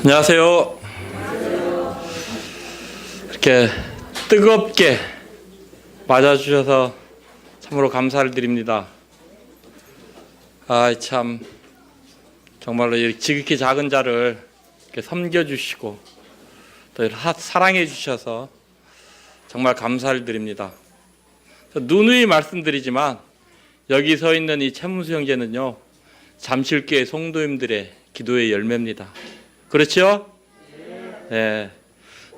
안녕하세요. 이렇게 뜨겁게 맞아주셔서 참으로 감사를 드립니다. 참 정말로 이렇게 지극히 작은 자를 이렇게 섬겨주시고 또 사랑해 주셔서 정말 감사를 드립니다. 누누이 말씀드리지만 여기 서 있는 이 최문수 형제는요, 잠실교회 성도님들의 기도의 열매입니다. 그렇죠? 네.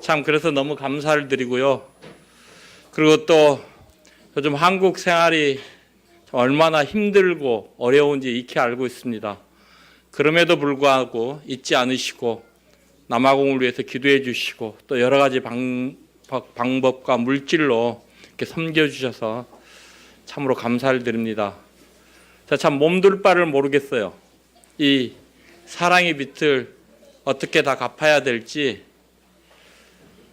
참 그래서 너무 감사를 드리고요. 그리고 또 요즘 한국 생활이 얼마나 힘들고 어려운지 익히 알고 있습니다. 그럼에도 불구하고 잊지 않으시고 남아공을 위해서 기도해 주시고 또 여러 가지 방법과 물질로 이렇게 섬겨주셔서 참으로 감사를 드립니다. 참 몸둘 바를 모르겠어요. 이 사랑의 빚을 어떻게 다 갚아야 될지.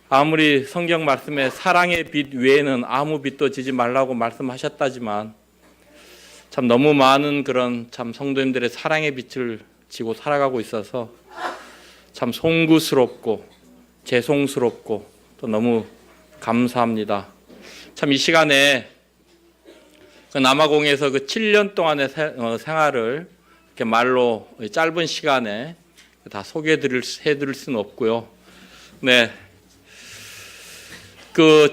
아무리 성경 말씀에 사랑의 빚 외에는 아무 빚도 지지 말라고 말씀하셨다지만 참 너무 많은 그런 참 성도님들의 사랑의 빚을 지고 살아가고 있어서 참 송구스럽고 죄송스럽고 또 너무 감사합니다. 참 이 시간에 그 남아공에서 그 7년 동안의 생활을 이렇게 말로 짧은 시간에 다 소개해드릴 수는 없고요. 네.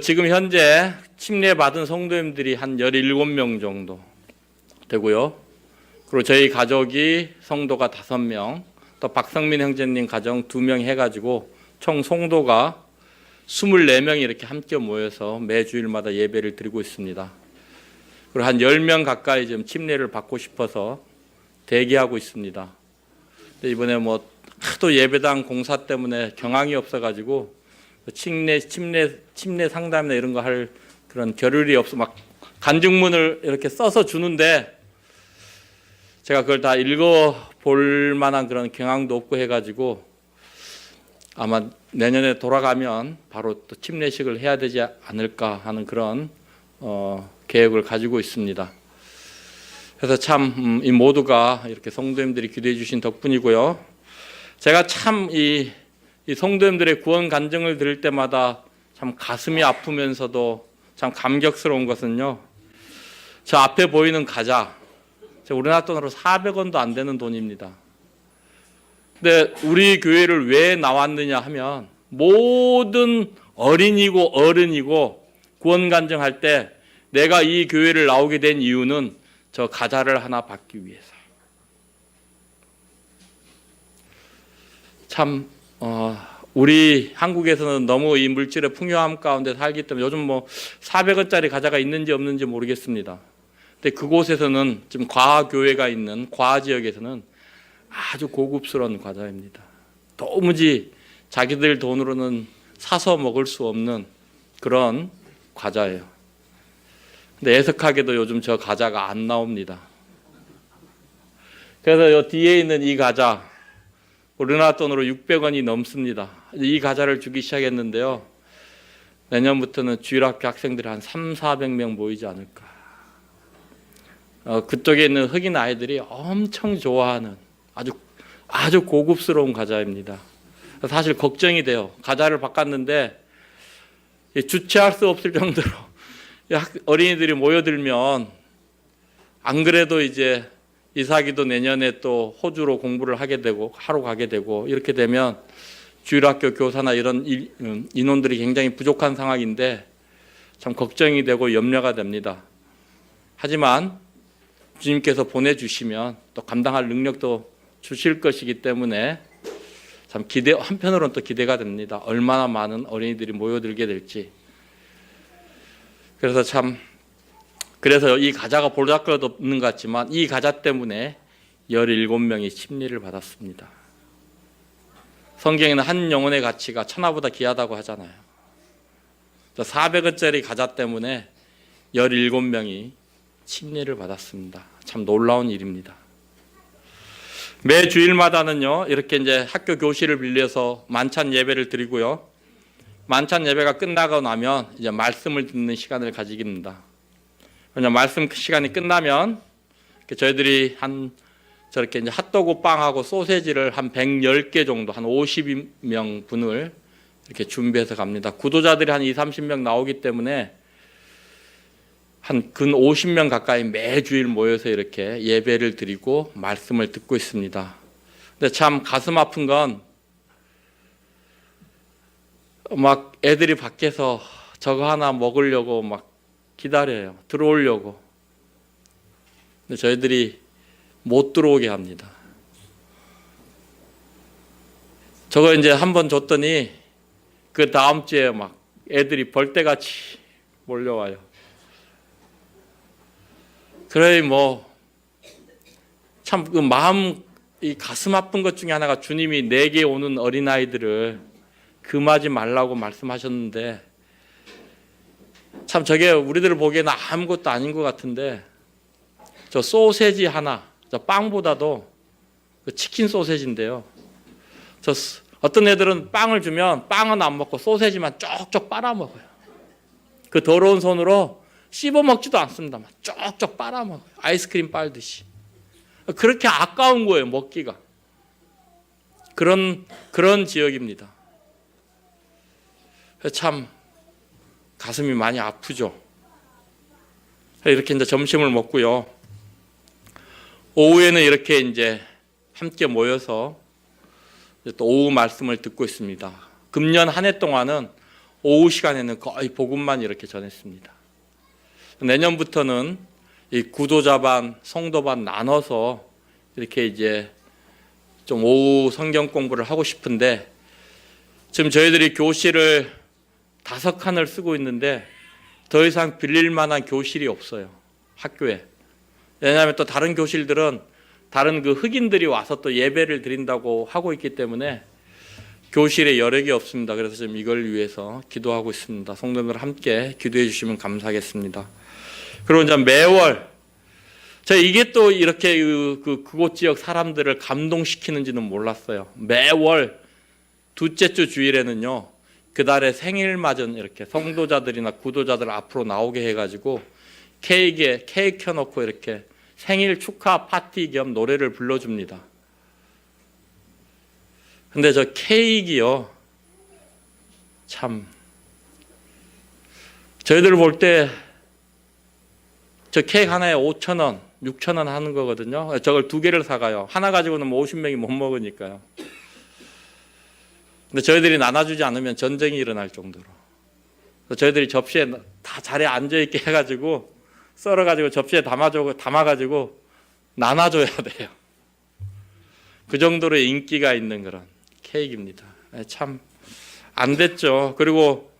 지금 현재 침례 받은 성도님들이 한 17명 정도 되고요. 그리고 저희 가족이 성도가 5명, 또 박성민 형제님 가정 2명 해가지고 총 성도가 24명이 이렇게 함께 모여서 매주일마다 예배를 드리고 있습니다. 그리고 한 10명 가까이 지금 침례를 받고 싶어서 대기하고 있습니다. 근데 이번에 하도 예배당 공사 때문에 경황이 없어가지고 침례 상담이나 이런 거 할 그런 겨를이 없어 막 간증문을 이렇게 써서 주는데 제가 그걸 다 읽어볼 만한 그런 경황도 없고 해가지고 아마 내년에 돌아가면 바로 또 침례식을 해야 되지 않을까 하는 그런 계획을 가지고 있습니다. 그래서 참 이 모두가 이렇게 성도님들이 기도해 주신 덕분이고요. 제가 참 이 성도님들의 구원 간증을 들을 때마다 참 가슴이 아프면서도 참 감격스러운 것은요, 저 앞에 보이는 과자, 우리나라 돈으로 400원도 안 되는 돈입니다. 근데 우리 교회를 왜 나왔느냐 하면 모든 어린이고 어른이고 구원 간증할 때 내가 이 교회를 나오게 된 이유는 저 과자를 하나 받기 위해서. 참 우리 한국에서는 너무 이 물질의 풍요함 가운데 살기 때문에 요즘 400원짜리 과자가 있는지 없는지 모르겠습니다. 근데 그곳에서는 지금 과교회가 있는 과지역에서는 아주 고급스러운 과자입니다. 도무지 자기들 돈으로는 사서 먹을 수 없는 그런 과자예요. 근데 애석하게도 요즘 저 과자가 안 나옵니다. 그래서 이 뒤에 있는 이 과자, 우리나라 돈으로 600원이 넘습니다. 이 과자를 주기 시작했는데요. 내년부터는 주일학교 학생들이 한 300~400명 모이지 않을까. 그쪽에 있는 흑인 아이들이 엄청 좋아하는 아주 고급스러운 과자입니다. 사실 걱정이 돼요. 과자를 바꿨는데 주체할 수 없을 정도로 어린이들이 모여들면 안 그래도 이제 이사기도 내년에 또 호주로 공부를 하게 되고 하러 가게 되고 이렇게 되면 주일학교 교사나 이런 인원들이 굉장히 부족한 상황인데 참 걱정이 되고 염려가 됩니다. 하지만 주님께서 보내주시면 또 감당할 능력도 주실 것이기 때문에 참 한편으로는 또 기대가 됩니다. 얼마나 많은 어린이들이 모여들게 될지. 그래서 이 과자가 볼짝것 없는 것 같지만 이 과자 때문에 17명이 침례를 받았습니다. 성경에는 한 영혼의 가치가 천하보다 귀하다고 하잖아요. 400원짜리 과자 때문에 17명이 침례를 받았습니다. 참 놀라운 일입니다. 매 주일마다는요, 이렇게 이제 학교 교실을 빌려서 만찬 예배를 드리고요. 만찬 예배가 끝나고 나면 이제 말씀을 듣는 시간을 가지게 됩니다. 왜냐하면 말씀 시간이 끝나면 저희들이 한 저렇게 이제 핫도그 빵하고 소세지를 한 110개 정도, 한 50명 분을 이렇게 준비해서 갑니다. 구도자들이 한 20, 30명 나오기 때문에 한 근 50명 가까이 매주일 모여서 이렇게 예배를 드리고 말씀을 듣고 있습니다. 근데 참 가슴 아픈 건 막 애들이 밖에서 저거 하나 먹으려고 막 기다려요. 들어오려고. 근데 저희들이 못 들어오게 합니다. 저거 이제 한번 줬더니 그 다음 주에 막 애들이 벌떼같이 몰려와요. 그래 뭐 참 그 마음 이 가슴 아픈 것 중에 하나가 주님이 내게 오는 어린아이들을 금하지 말라고 말씀하셨는데 참 저게 우리들 보기에는 아무것도 아닌 것 같은데 저 소세지 하나, 저 빵보다도 그 치킨 소세지인데요. 저 어떤 애들은 빵을 주면 빵은 안 먹고 소세지만 쪽쪽 빨아먹어요. 그 더러운 손으로 씹어 먹지도 않습니다. 막 쪽쪽 빨아먹어요. 아이스크림 빨듯이. 그렇게 아까운 거예요, 먹기가. 그런 지역입니다. 참 가슴이 많이 아프죠. 이렇게 이제 점심을 먹고요. 오후에는 이렇게 이제 함께 모여서 또 오후 말씀을 듣고 있습니다. 금년 한 해 동안은 오후 시간에는 거의 복음만 이렇게 전했습니다. 내년부터는 이 구도자반, 성도반 나눠서 이렇게 이제 좀 오후 성경 공부를 하고 싶은데 지금 저희들이 교실을 5칸을 쓰고 있는데 더 이상 빌릴 만한 교실이 없어요. 학교에. 왜냐하면 또 다른 교실들은 다른 그 흑인들이 와서 또 예배를 드린다고 하고 있기 때문에 교실에 여력이 없습니다. 그래서 지금 이걸 위해서 기도하고 있습니다. 성도들 함께 기도해 주시면 감사하겠습니다. 그리고 이제 매월 이게 또 이렇게 그곳 지역 사람들을 감동시키는지는 몰랐어요. 매월 둘째 주 주일에는요. 그달에 생일 맞은 이렇게 성도자들이나 구도자들 앞으로 나오게 해가지고 케이크 켜놓고 이렇게 생일 축하 파티 겸 노래를 불러줍니다. 근데 저 케이크요, 참 저희들 볼 때 저 케이크 하나에 5,000원, 6,000원 하는 거거든요. 저걸 2개를 사가요. 하나 가지고는 뭐 50명이 못 먹으니까요. 근데 저희들이 나눠주지 않으면 전쟁이 일어날 정도로. 그래서 저희들이 접시에 다 자리에 앉아있게 해가지고 썰어가지고 접시에 담아가지고 나눠줘야 돼요. 그 정도로 인기가 있는 그런 케이크입니다. 참 안 됐죠. 그리고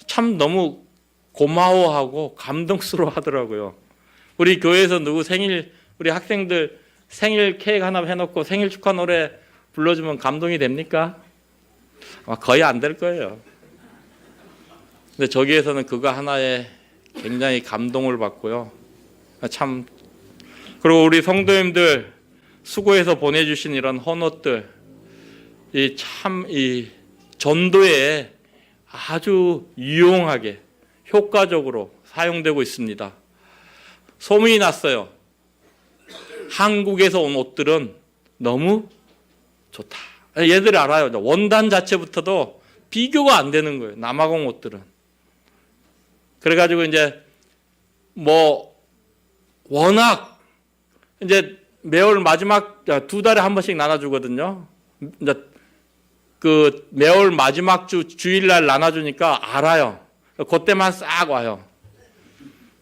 참 너무 고마워하고 감동스러워 하더라고요. 우리 교회에서 우리 학생들 생일 케이크 하나 해놓고 생일 축하 노래 불러주면 감동이 됩니까? 아마 거의 안 될 거예요. 근데 저기에서는 그거 하나에 굉장히 감동을 받고요. 참, 그리고 우리 성도님들 수고해서 보내주신 이런 헌옷들, 이 전도에 아주 유용하게, 효과적으로 사용되고 있습니다. 소문이 났어요. 한국에서 온 옷들은 너무 좋다. 얘들이 알아요. 원단 자체부터도 비교가 안 되는 거예요. 남아공 옷들은. 그래가지고 이제 워낙 이제 매월 마지막 2달에 한 번씩 나눠주거든요. 이제 그 매월 마지막 주일날 나눠주니까 알아요. 그때만 싹 와요.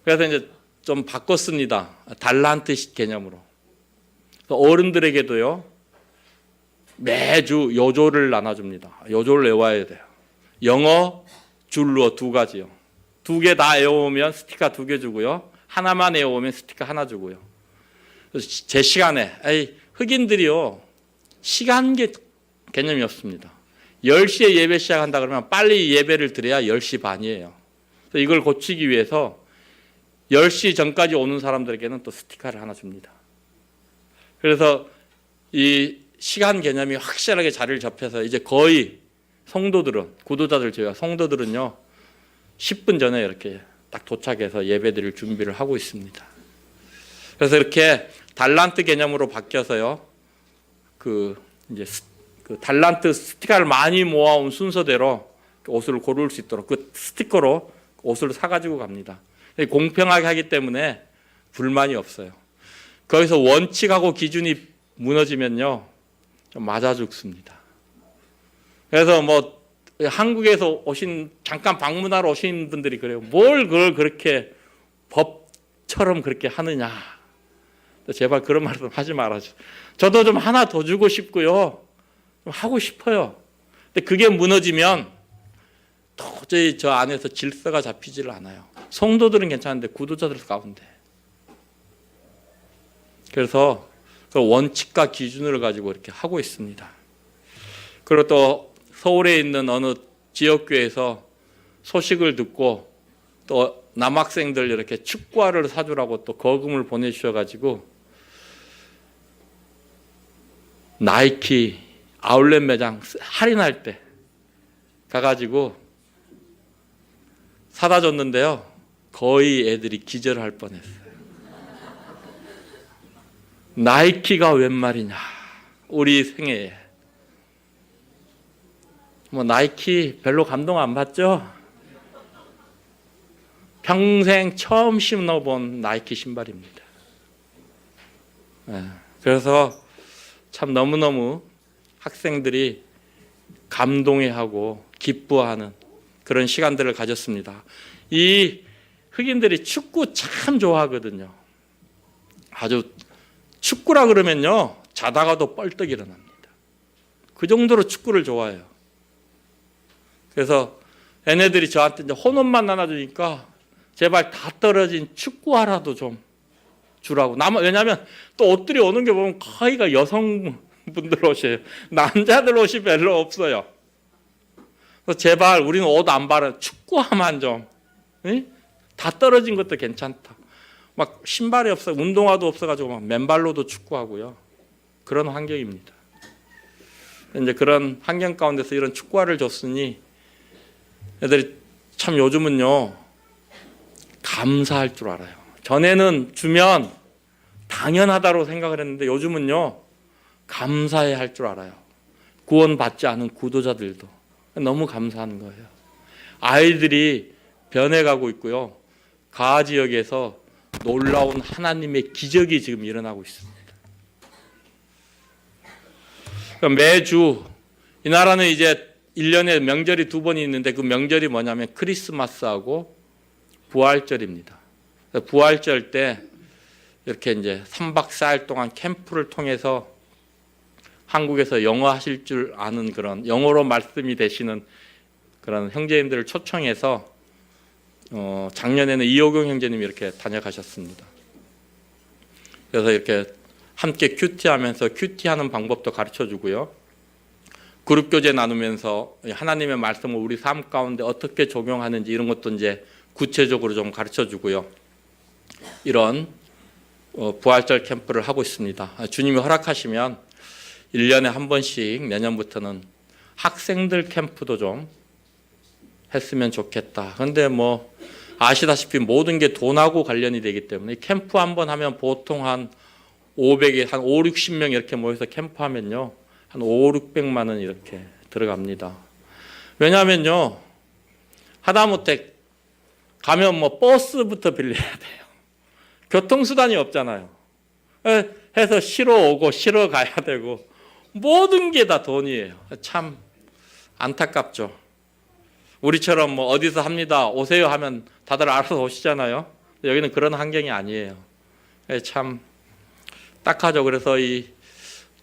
그래서 이제 좀 바꿨습니다. 달란트식 개념으로. 어른들에게도요. 매주 요조를 나눠줍니다. 요조를 외워야 돼요. 영어, 줄루어 2가지요. 2개 다 외워오면 스티커 2개 주고요. 하나만 외워오면 스티커 하나 주고요. 제 시간에 흑인들이요. 시간 개념이 없습니다. 10시에 예배 시작한다 그러면 빨리 예배를 드려야 10시 반이에요. 그래서 이걸 고치기 위해서 10시 전까지 오는 사람들에게는 또 스티커를 하나 줍니다. 그래서 이 시간 개념이 확실하게 자리를 잡혀서 이제 거의 성도들은, 구도자들 제외 성도들은요 10분 전에 이렇게 딱 도착해서 예배 드릴 준비를 하고 있습니다. 그래서 이렇게 달란트 개념으로 바뀌어서요. 이제 그 달란트 스티커를 많이 모아온 순서대로 옷을 고를 수 있도록 그 스티커로 옷을 사가지고 갑니다. 공평하게 하기 때문에 불만이 없어요. 거기서 원칙하고 기준이 무너지면요, 좀 맞아 죽습니다. 그래서 뭐 한국에서 잠깐 방문하러 오신 분들이 그래요. 뭘 그걸 그렇게 법처럼 그렇게 하느냐. 제발 그런 말씀 하지 말아줘. 저도 좀 하나 더 주고 싶고요. 좀 하고 싶어요. 근데 그게 무너지면 도저히 저 안에서 질서가 잡히질 않아요. 성도들은 괜찮은데 구도자들 가운데. 그래서 그 원칙과 기준을 가지고 이렇게 하고 있습니다. 그리고 또 서울에 있는 어느 지역교회에서 소식을 듣고 또 남학생들 이렇게 축구화를 사주라고 또 거금을 보내주셔가지고 나이키 아울렛 매장 할인할 때 가가지고 사다 줬는데요. 거의 애들이 기절할 뻔했어요. 나이키가 웬 말이냐. 우리 생애에. 뭐 나이키 별로 감동 안 받죠? 평생 처음 신어본 나이키 신발입니다. 그래서 참 너무너무 학생들이 감동해하고 기뻐하는 그런 시간들을 가졌습니다. 이 흑인들이 축구 참 좋아하거든요. 아주 축구라 그러면요, 자다가도 뻘떡 일어납니다. 그 정도로 축구를 좋아해요. 그래서 얘네들이 저한테 이제 혼밥만 나눠주니까 제발 다 떨어진 축구화라도 좀 주라고. 왜냐하면 또 옷들이 오는 게 보면 거의가 여성분들 옷이에요. 남자들 옷이 별로 없어요. 그래서 제발 우리는 옷 안 바른 축구화만 좀. 다 떨어진 것도 괜찮다. 막 신발이 없어, 운동화도 없어가지고 막 맨발로도 축구하고요. 그런 환경입니다. 이제 그런 환경 가운데서 이런 축구화를 줬으니 애들이 참 요즘은요 감사할 줄 알아요. 전에는 주면 당연하다고 생각을 했는데 요즘은요 감사해야 할 줄 알아요. 구원받지 않은 구도자들도 너무 감사한 거예요. 아이들이 변해가고 있고요. 가하 지역에서 놀라운 하나님의 기적이 지금 일어나고 있습니다. 매주 이 나라는 이제 1년에 명절이 2번이 있는데 그 명절이 뭐냐면 크리스마스하고 부활절입니다. 부활절 때 이렇게 이제 3박 4일 동안 캠프를 통해서 한국에서 영어 하실 줄 아는 그런 영어로 말씀이 되시는 그런 형제님들을 초청해서 작년에는 이호경 형제님이 이렇게 다녀가셨습니다. 그래서 이렇게 함께 큐티하면서 큐티하는 방법도 가르쳐주고요. 그룹 교제 나누면서 하나님의 말씀을 우리 삶 가운데 어떻게 적용하는지 이런 것도 이제 구체적으로 좀 가르쳐주고요. 이런 부활절 캠프를 하고 있습니다. 주님이 허락하시면 1년에 한 번씩 내년부터는 학생들 캠프도 좀 했으면 좋겠다. 그런데 뭐 아시다시피 모든 게 돈하고 관련이 되기 때문에 캠프 한 번 하면 보통 한 500에 한 5, 60명 이렇게 모여서 캠프하면요. 한 5, 600만 원 이렇게 들어갑니다. 왜냐하면요. 하다못해 가면 뭐 버스부터 빌려야 돼요. 교통수단이 없잖아요. 해서 쉬러 오고 쉬러 가야 되고 모든 게 다 돈이에요. 참 안타깝죠. 우리처럼 뭐 어디서 합니다. 오세요 하면 다들 알아서 오시잖아요. 여기는 그런 환경이 아니에요. 참 딱하죠. 그래서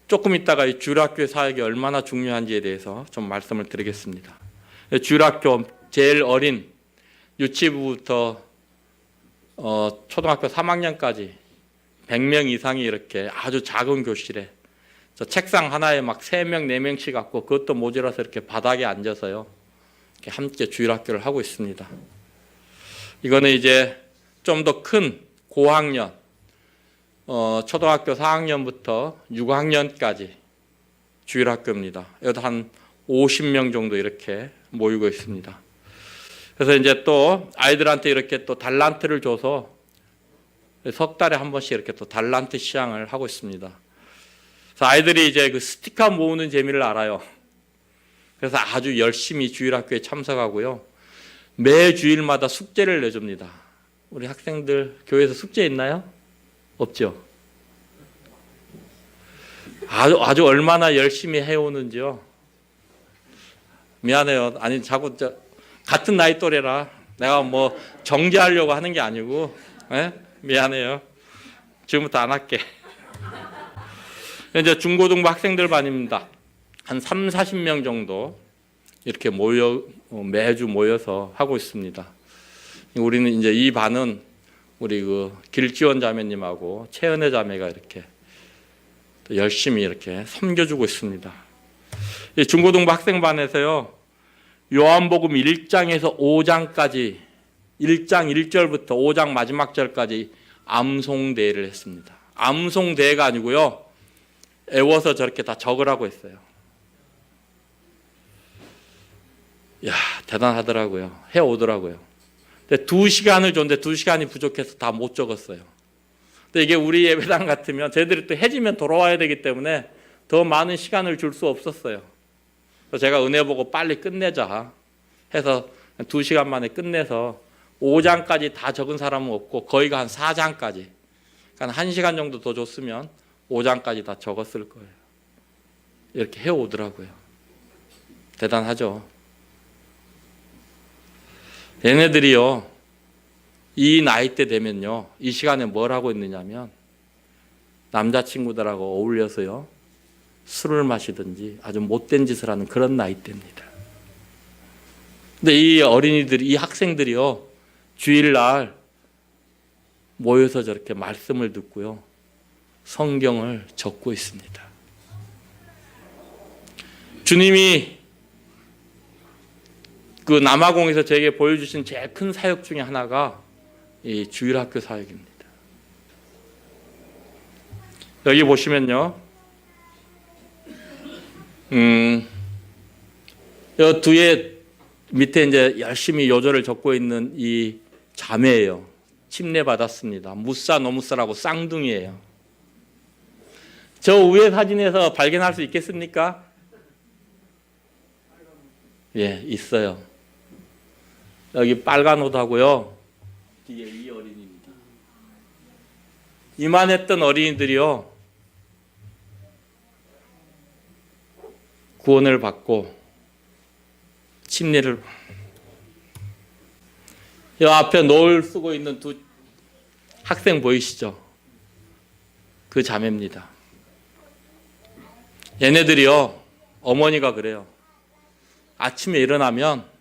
조금 있다가 이 주일학교 사역이 얼마나 중요한지에 대해서 좀 말씀을 드리겠습니다. 주일학교 제일 어린 유치부부터 초등학교 3학년까지 100명 이상이 이렇게 아주 작은 교실에 저 책상 하나에 막 3명, 4명씩 갖고 그것도 모자라서 이렇게 바닥에 앉아서요. 이렇게 함께 주일학교를 하고 있습니다. 이거는 이제 좀 더 큰 고학년, 초등학교 4학년부터 6학년까지 주일학교입니다. 여기도 한 50명 정도 이렇게 모이고 있습니다. 그래서 이제 또 아이들한테 이렇게 또 달란트를 줘서 석 달에 한 번씩 이렇게 또 달란트 시향을 하고 있습니다. 그래서 아이들이 이제 그 스티커 모으는 재미를 알아요. 그래서 아주 열심히 주일학교에 참석하고요. 매 주일마다 숙제를 내줍니다. 우리 학생들 교회에서 숙제 있나요? 없죠. 아주 얼마나 열심히 해오는지요. 미안해요. 아니 자꾸 같은 나이 또래라 내가 뭐 정죄하려고 하는 게 아니고 미안해요. 지금부터 안 할게. 이제 중고등부 학생들 반입니다. 한 3, 40명 정도 이렇게 매주 모여서 하고 있습니다. 우리는 이제 이 반은 우리 그 길지원 자매님하고 최은혜 자매가 이렇게 열심히 이렇게 섬겨주고 있습니다. 이 중고등부 학생반에서요, 요한복음 1장에서 5장까지 1장 1절부터 5장 마지막 절까지 암송대회를 했습니다. 암송대회가 아니고요, 애워서 저렇게 다 적으라고 했어요. 야, 대단하더라고요. 해오더라고요. 근데 2시간을 줬는데 2시간이 부족해서 다 못 적었어요. 근데 이게 우리 예배당 같으면 저희들이 또 해지면 돌아와야 되기 때문에 더 많은 시간을 줄 수 없었어요. 그래서 제가 은혜 보고 빨리 끝내자 해서 2시간 만에 끝내서 5장까지 다 적은 사람은 없고 거의가 한 4장까지, 그러니까 1시간 정도 더 줬으면 5장까지 다 적었을 거예요. 이렇게 해오더라고요. 대단하죠. 얘네들이요, 이 나이 때 되면요, 이 시간에 뭘 하고 있느냐면 남자친구들하고 어울려서요, 술을 마시든지 아주 못된 짓을 하는 그런 나이 때입니다. 근데 이 어린이들이, 이 학생들이요, 주일날 모여서 저렇게 말씀을 듣고요, 성경을 적고 있습니다. 주님이 그 남아공에서 저에게 보여주신 제일 큰 사역 중에 하나가 이 주일학교 사역입니다. 여기 보시면요, 여 뒤에 밑에 이제 열심히 요절을 적고 있는 이 자매예요. 침례 받았습니다. 무사 노무사라고 쌍둥이에요. 저 위에 사진에서 발견할 수 있겠습니까? 예, 있어요. 여기 빨간 옷 하고요, 뒤에 이 어린이입니다. 이만했던 어린이들이요, 구원을 받고 침례를, 이 앞에 노을 쓰고 있는 두 학생 보이시죠? 그 자매입니다. 얘네들이요, 어머니가 그래요. 아침에 일어나면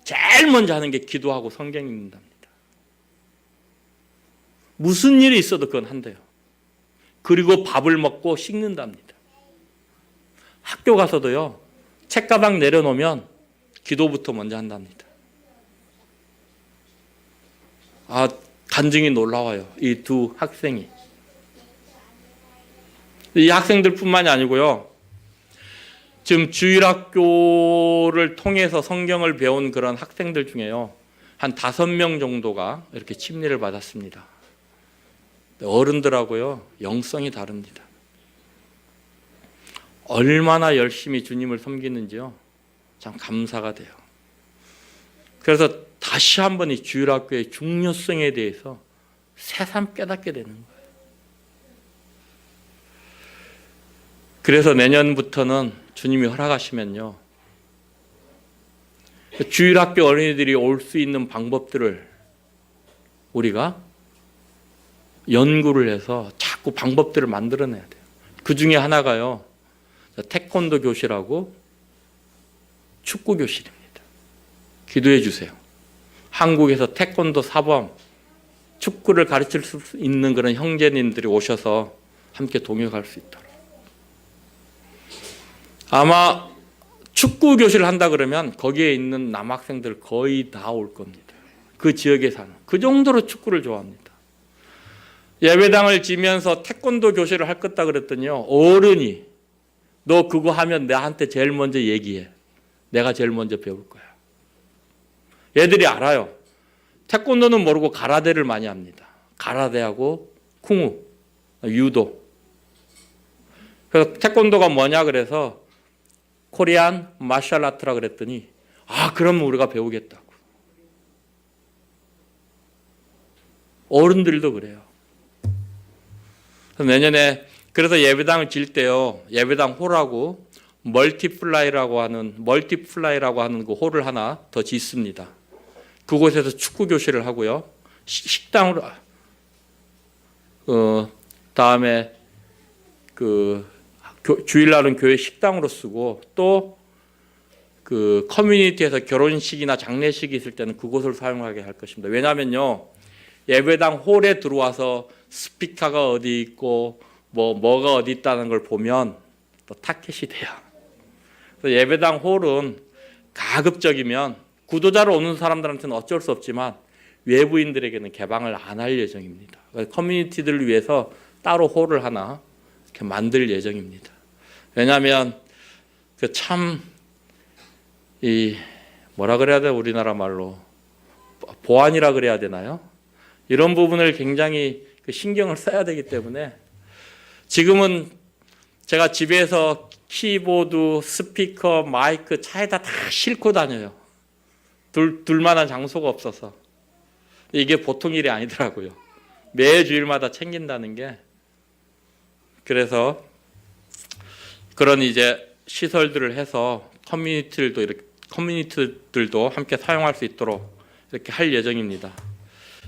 제일 먼저 하는 게 기도하고 성경 읽는답니다. 무슨 일이 있어도 그건 한대요. 그리고 밥을 먹고 씻는답니다. 학교 가서도요, 책가방 내려놓으면 기도부터 먼저 한답니다. 아, 간증이 놀라워요. 이 두 학생이. 이 학생들뿐만이 아니고요, 지금 주일학교를 통해서 성경을 배운 그런 학생들 중에요, 한 5명 정도가 이렇게 침례를 받았습니다. 어른들하고요, 영성이 다릅니다. 얼마나 열심히 주님을 섬기는지요, 참 감사가 돼요. 그래서 다시 한번 이 주일학교의 중요성에 대해서 새삼 깨닫게 되는 거예요. 그래서 내년부터는 주님이 허락하시면요, 주일학교 어린이들이 올 수 있는 방법들을 우리가 연구를 해서 자꾸 방법들을 만들어내야 돼요. 그 중에 하나가요, 태권도 교실하고 축구 교실입니다. 기도해 주세요. 한국에서 태권도 사범, 축구를 가르칠 수 있는 그런 형제님들이 오셔서 함께 동역할 수 있도록. 아마 축구 교실을 한다 그러면 거기에 있는 남학생들 거의 다 올 겁니다. 그 지역에 사는. 그 정도로 축구를 좋아합니다. 예배당을 지면서 태권도 교실을 할 거다 그랬더니요, 어른이 너 그거 하면 나한테 제일 먼저 얘기해. 내가 제일 먼저 배울 거야. 애들이 알아요. 태권도는 모르고 가라데를 많이 합니다. 가라데하고 쿵우, 유도. 그래서 태권도가 뭐냐 그래서 코리안 마셜 아트라 그랬더니 그럼 우리가 배우겠다고. 어른들도 그래요. 그래서 내년에 그래서 예배당을 질 때요. 예배당 홀하고 멀티플라이라고 하는 그 홀을 하나 더 짓습니다. 그곳에서 축구 교실을 하고요. 식당으로 다음에 그 주일날은 교회 식당으로 쓰고 또 그 커뮤니티에서 결혼식이나 장례식이 있을 때는 그곳을 사용하게 할 것입니다. 왜냐하면요. 예배당 홀에 들어와서 스피커가 어디 있고 뭐가 어디 있다는 걸 보면 또 타켓이 돼요. 그래서 예배당 홀은 가급적이면 구도자로 오는 사람들한테는 어쩔 수 없지만 외부인들에게는 개방을 안 할 예정입니다. 커뮤니티들을 위해서 따로 홀을 하나 이렇게 만들 예정입니다. 왜냐하면 뭐라 그래야 돼요? 우리나라 말로 보안이라 그래야 되나요? 이런 부분을 굉장히 신경을 써야 되기 때문에 지금은 제가 집에서 키보드, 스피커, 마이크 차에다 다 싣고 다녀요. 둘만한 장소가 없어서. 이게 보통 일이 아니더라고요. 매 주일마다 챙긴다는 게. 그래서 그런 이제 시설들을 해서 커뮤니티들도 함께 사용할 수 있도록 이렇게 할 예정입니다.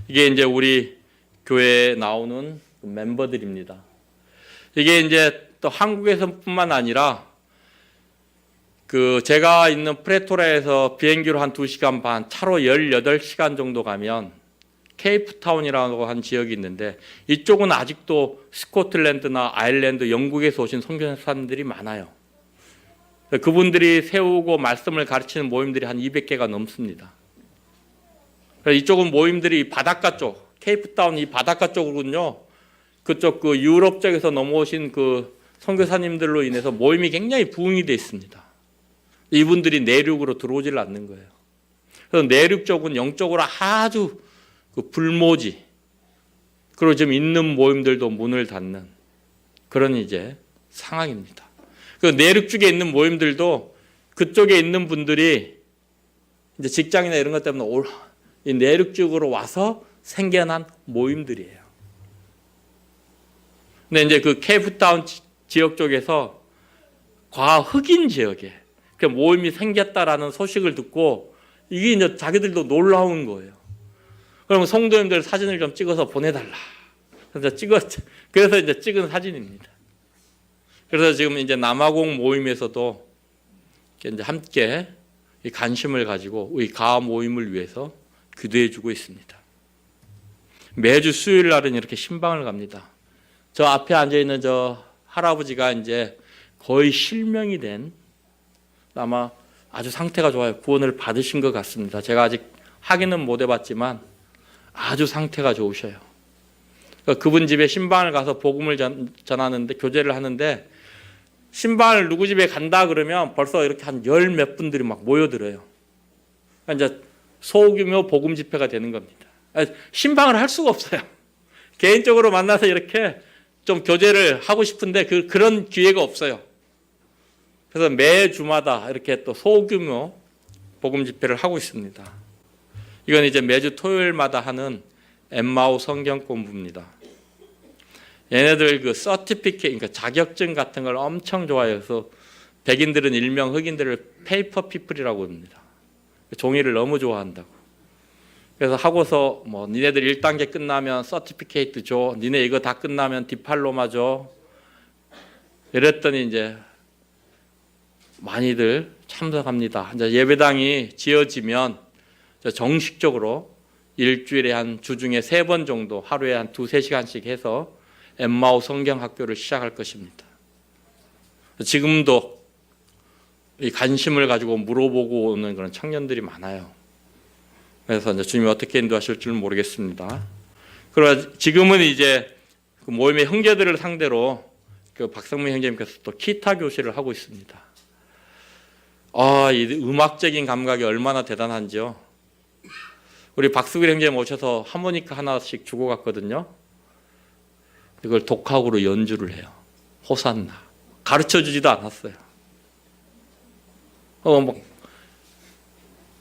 이게 이제 우리 교회에 나오는 멤버들입니다. 이게 이제 또 한국에서뿐만 아니라 제가 있는 프레토리아에서 비행기로 한 2시간 반, 차로 18시간 정도 가면 케이프타운이라고 한 지역이 있는데 이쪽은 아직도 스코틀랜드나 아일랜드, 영국에서 오신 선교사님들이 많아요. 그분들이 세우고 말씀을 가르치는 모임들이 한 200개가 넘습니다. 이쪽은 모임들이 바닷가 쪽, 케이프타운 이 바닷가 쪽으로는요. 그쪽 유럽 쪽에서 넘어오신 선교사님들로 인해서 모임이 굉장히 부흥이 돼 있습니다. 이분들이 내륙으로 들어오질 않는 거예요. 그래서 내륙 쪽은 영적으로 아주 불모지, 그리고 지금 있는 모임들도 문을 닫는 그런 이제 상황입니다. 내륙 쪽에 있는 모임들도 그쪽에 있는 분들이 이제 직장이나 이런 것 때문에 이 내륙 쪽으로 와서 생겨난 모임들이에요. 근데 이제 케이프타운 지역 쪽에서 흑인 지역에 모임이 생겼다라는 소식을 듣고 이게 이제 자기들도 놀라운 거예요. 그러면 성도님들 사진을 좀 찍어서 보내달라. 그래서 이제 찍은 사진입니다. 그래서 지금 이제 남아공 모임에서도 이제 함께 이 관심을 가지고 이 가아 모임을 위해서 기도해주고 있습니다. 매주 수요일 날은 이렇게 신방을 갑니다. 저 앞에 앉아 있는 저 할아버지가 이제 거의 실명이 된 아마 아주 상태가 좋아요. 구원을 받으신 것 같습니다. 제가 아직 확인은 못 해봤지만 아주 상태가 좋으셔요. 그분 집에 신방을 가서 복음을 전하는데 교제를 하는데 신방을 누구 집에 간다 그러면 벌써 이렇게 한 열 몇 분들이 막 모여들어요. 그러니까 이제 소규모 복음 집회가 되는 겁니다. 신방을 할 수가 없어요. 개인적으로 만나서 이렇게 좀 교제를 하고 싶은데 그런 기회가 없어요. 그래서 매 주마다 이렇게 또 소규모 복음 집회를 하고 있습니다. 이건 이제 매주 토요일마다 하는 엠마오 성경 공부입니다. 얘네들 서티피케이트, 그러니까 자격증 같은 걸 엄청 좋아해서 백인들은 일명 흑인들을 페이퍼 피플이라고 합니다. 종이를 너무 좋아한다고. 그래서 하고서 니네들 1단계 끝나면 서티피케이트 줘. 니네 이거 다 끝나면 디팔로마 줘. 이랬더니 이제 많이들 참석합니다. 이제 예배당이 지어지면 정식적으로 일주일에 한 주중에 3번 정도 하루에 한 2-3시간씩 해서 엠마오 성경 학교를 시작할 것입니다. 지금도 이 관심을 가지고 물어보고 오는 그런 청년들이 많아요. 그래서 이제 주님이 어떻게 인도하실 줄은 모르겠습니다. 그러나 지금은 이제 모임의 형제들을 상대로 박성민 형제님께서 또 기타 교실을 하고 있습니다. 이 음악적인 감각이 얼마나 대단한지요. 우리 박수길 형제님 오셔서 하모니카 하나씩 주고 갔거든요. 이걸 독학으로 연주를 해요. 호산나. 가르쳐주지도 않았어요.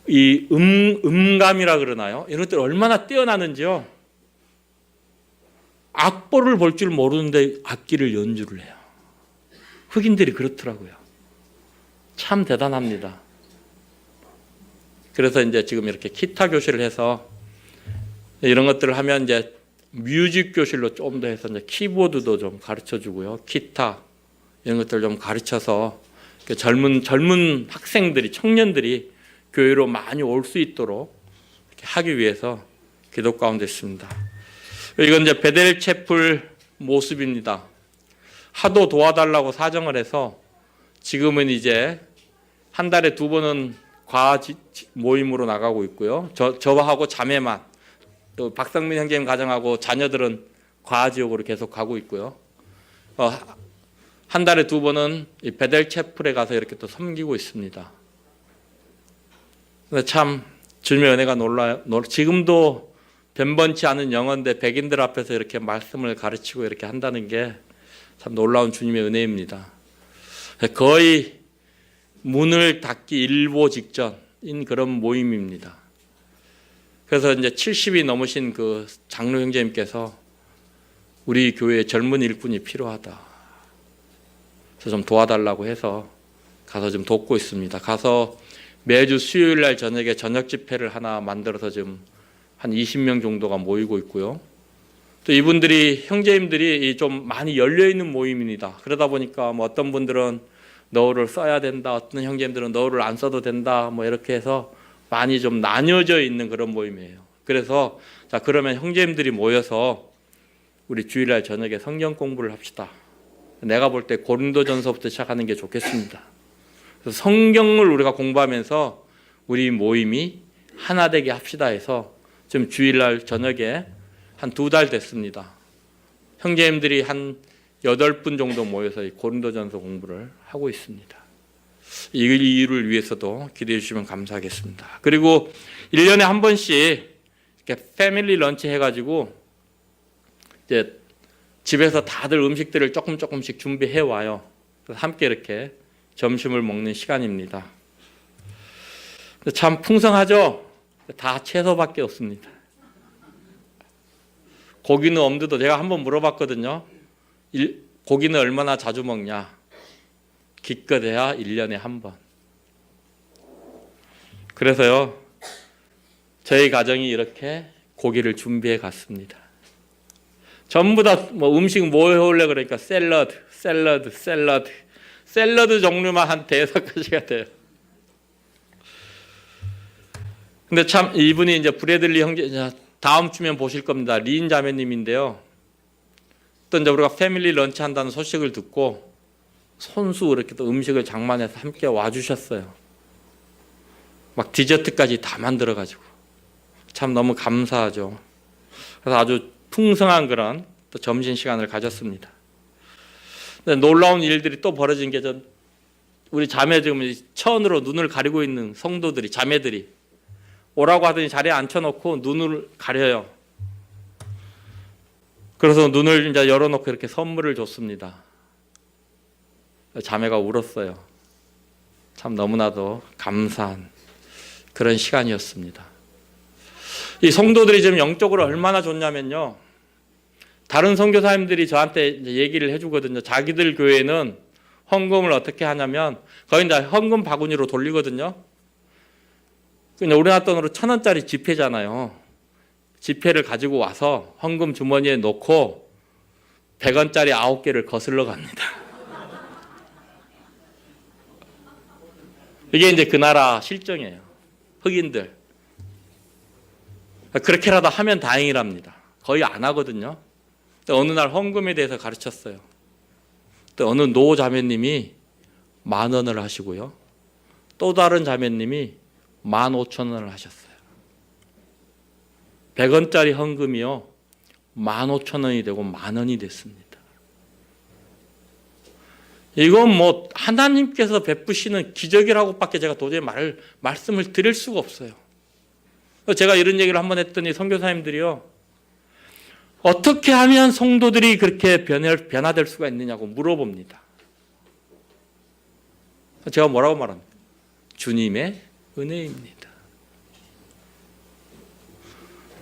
이 음감이라 그러나요? 이런 것들이 얼마나 뛰어나는지요. 악보를 볼 줄 모르는데 악기를 연주를 해요. 흑인들이 그렇더라고요. 참 대단합니다. 그래서 이제 지금 이렇게 기타 교실을 해서 이런 것들을 하면 이제 뮤직 교실로 좀 더 해서 이제 키보드도 좀 가르쳐 주고요. 기타 이런 것들 좀 가르쳐서 젊은 학생들이, 청년들이 교회로 많이 올 수 있도록 이렇게 하기 위해서 기도 가운데 있습니다. 이건 이제 베델 채플 모습입니다. 하도 도와달라고 사정을 해서 지금은 이제 한 달에 2번은 과외 모임으로 나가고 있고요. 저하고 자매만, 또 박성민 형제님 가정하고 자녀들은 과외 지역으로 계속 가고 있고요. 한 달에 2번은 이 베델 채플에 가서 이렇게 또 섬기고 있습니다. 근데 참 주님의 은혜가 놀라요. 지금도 변번치 않은 영어인데 백인들 앞에서 이렇게 말씀을 가르치고 이렇게 한다는 게 참 놀라운 주님의 은혜입니다. 거의 문을 닫기 일보 직전인 그런 모임입니다. 그래서 이제 70이 넘으신 그 장로 형제님께서 우리 교회에 젊은 일꾼이 필요하다. 그래서 좀 도와달라고 해서 가서 좀 돕고 있습니다. 가서 매주 수요일 날 저녁에 저녁 집회를 하나 만들어서 지금 한 20명 정도가 모이고 있고요. 또 이분들이, 형제님들이 좀 많이 열려있는 모임입니다. 그러다 보니까 뭐 어떤 분들은 너울을 써야 된다, 어떤 형제님들은 너울을 안 써도 된다, 뭐 이렇게 해서 많이 좀 나뉘어져 있는 그런 모임이에요. 그래서 자, 그러면 형제님들이 모여서 우리 주일날 저녁에 성경 공부를 합시다. 내가 볼 때 고린도전서부터 시작하는 게 좋겠습니다. 그래서 성경을 우리가 공부하면서 우리 모임이 하나 되게 합시다 해서 지금 주일날 저녁에 한 2달 됐습니다. 형제님들이 한 8분 정도 모여서 고린도전서 공부를 하고 있습니다. 이 이유를 위해서도 기대해 주시면 감사하겠습니다. 그리고 1년에 한 번씩 이렇게 패밀리 런치 해가지고 이제 집에서 다들 음식들을 조금씩 준비해 와요. 그래서 함께 이렇게 점심을 먹는 시간입니다. 참 풍성하죠? 다 채소밖에 없습니다. 고기는 엄두도 제가 한번 물어봤거든요. 고기는 얼마나 자주 먹냐? 기껏해야 1년에 한 번. 그래서요, 저희 가정이 이렇게 고기를 준비해 갔습니다. 전부 다 뭐 음식 뭐 해올래 그러니까 샐러드 종류만 한 5가지가 돼요. 근데 참 이분이 이제 브래들리 형제, 다음 주면 보실 겁니다. 린 자매님인데요. 또 이제 우리가 패밀리 런치 한다는 소식을 듣고 손수 이렇게 또 음식을 장만해서 함께 와주셨어요. 막 디저트까지 다 만들어가지고 참 너무 감사하죠. 그래서 아주 풍성한 그런 또 점심 시간을 가졌습니다. 근데 놀라운 일들이 또 벌어진 게 우리 자매 지금 천으로 눈을 가리고 있는 성도들이, 자매들이 오라고 하더니 자리에 앉혀놓고 눈을 가려요. 그래서 눈을 이제 열어놓고 이렇게 선물을 줬습니다. 자매가 울었어요. 참 너무나도 감사한 그런 시간이었습니다. 이 성도들이 지금 영적으로 얼마나 좋냐면요. 다른 선교사님들이 저한테 이제 얘기를 해주거든요. 자기들 교회는 헌금을 어떻게 하냐면 거의 이제 헌금 바구니로 돌리거든요. 그냥 우리나라 돈으로 1,000원짜리 지폐잖아요. 지폐를 가지고 와서 헌금 주머니에 넣고 100원짜리 9개를 거슬러 갑니다. 이게 이제 그 나라 실정이에요. 흑인들. 그렇게라도 하면 다행이랍니다. 거의 안 하거든요. 어느 날 헌금에 대해서 가르쳤어요. 또 어느 노 자매님이 10,000원을 하시고요. 또 다른 자매님이 15,000원을 하셨어요. 100원짜리 헌금이요. 15,000원이 되고 10,000원이 됐습니다. 이건 뭐 하나님께서 베푸시는 기적이라고밖에 제가 도저히 말씀을 드릴 수가 없어요. 제가 이런 얘기를 한번 했더니 선교사님들이요. 어떻게 하면 성도들이 그렇게 변화될 수가 있느냐고 물어봅니다. 제가 뭐라고 말합니까? 주님의 은혜입니다.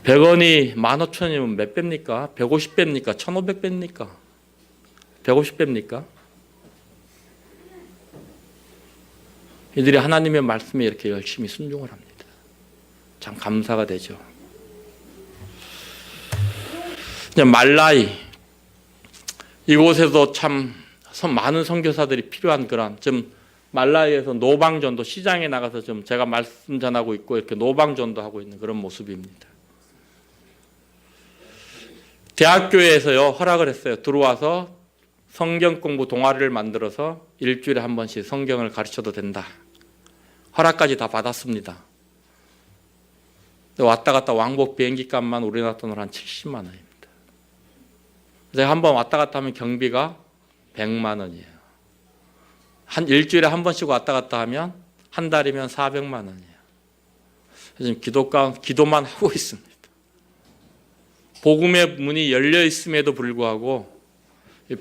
100원이 15,000원이면 몇 배입니까? 150배입니까? 1,500배입니까? 150배입니까? 이들이 하나님의 말씀에 이렇게 열심히 순종을 합니다. 참 감사가 되죠. 말라이, 이곳에도 참 많은 선교사들이 필요한 그런, 좀 말라이에서 노방전도, 시장에 나가서 좀 제가 말씀 전하고 있고 이렇게 노방전도 하고 있는 그런 모습입니다. 대학교에서요 허락을 했어요. 들어와서 성경 공부 동아리를 만들어서 일주일에 한 번씩 성경을 가르쳐도 된다. 허락까지 다 받았습니다. 왔다 갔다 왕복 비행기 값만 우리나라 돈으로 한 70만 원입니다. 제가 한 번 왔다 갔다 하면 경비가 100만 원이에요. 한 일주일에 한 번씩 왔다 갔다 하면 한 달이면 400만 원이에요. 지금 기도만 하고 있습니다. 복음의 문이 열려 있음에도 불구하고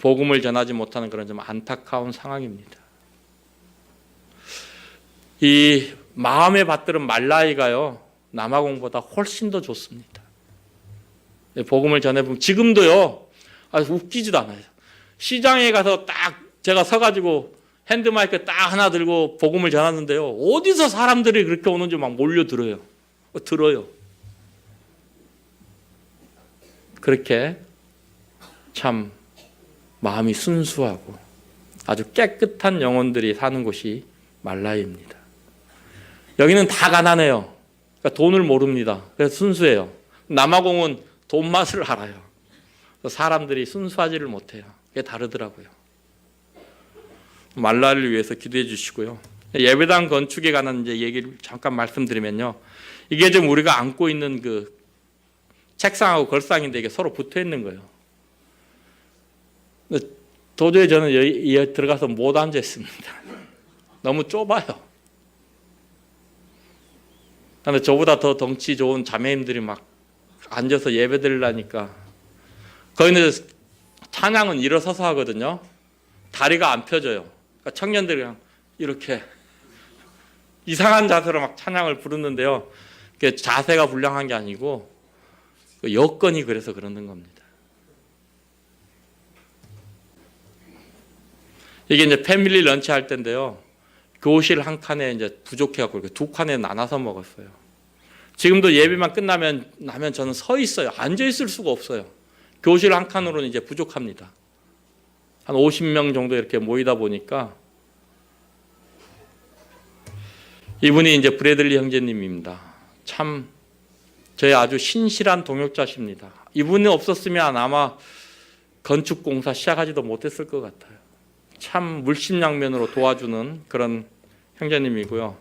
복음을 전하지 못하는 그런 좀 안타까운 상황입니다. 이 마음의 밭들은 말라이가요 남아공보다 훨씬 더 좋습니다. 복음을 전해보면 지금도요 웃기지도 않아요. 시장에 가서 딱 제가 서가지고 핸드마이크 딱 하나 들고 복음을 전하는데요 어디서 사람들이 그렇게 오는지 막 몰려들어요. 들어요. 그렇게 참 마음이 순수하고 아주 깨끗한 영혼들이 사는 곳이 말라이입니다. 여기는 다 가난해요. 그러니까 돈을 모릅니다. 그래서 순수해요. 남아공은 돈 맛을 알아요. 사람들이 순수하지를 못해요. 그게 다르더라고요. 말라이를 위해서 기도해 주시고요. 예배당 건축에 관한 이제 얘기를 잠깐 말씀드리면요. 이게 지금 우리가 안고 있는 그 책상하고 걸상인데 이게 서로 붙어 있는 거예요. 도저히 저는 여기 들어가서 못 앉아 있습니다. 너무 좁아요. 근데 저보다 더 덩치 좋은 자매님들이 막 앉아서 예배 드리려니까 거기는 찬양은 일어서서 하거든요. 다리가 안 펴져요. 그러니까 청년들이 그냥 이렇게 이상한 자세로 막 찬양을 부르는데요. 그게 자세가 불량한 게 아니고 여건이 그래서 그러는 겁니다. 이게 이제 패밀리 런치 할 때인데요. 교실 한 칸에 이제 부족해갖고 이렇게 두 칸에 나눠서 먹었어요. 지금도 예배만 끝나면 저는 서 있어요. 앉아 있을 수가 없어요. 교실 한 칸으로는 이제 부족합니다. 한 50명 정도 이렇게 모이다 보니까 이분이 이제 브래들리 형제님입니다. 참 저희 아주 신실한 동역자십니다. 이분이 없었으면 아마 건축공사 시작하지도 못했을 것 같아요. 참 물심양면으로 도와주는 그런 형제님이고요.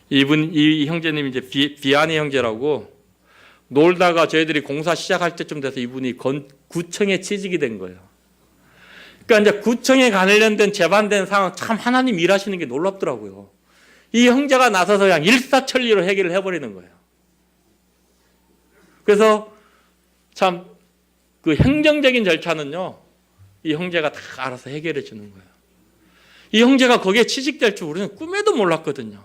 이 형제님이 이제 비아니 형제라고 놀다가 저희들이 공사 시작할 때쯤 돼서 이분이 구청에 취직이 된 거예요. 그러니까 이제 구청에 관련된 재반된 상황 참 하나님 일하시는 게 놀랍더라고요. 이 형제가 나서서 그냥 일사천리로 해결을 해버리는 거예요. 그래서 참 그 행정적인 절차는요, 이 형제가 다 알아서 해결해 주는 거예요. 이 형제가 거기에 취직될 줄 우리는 꿈에도 몰랐거든요.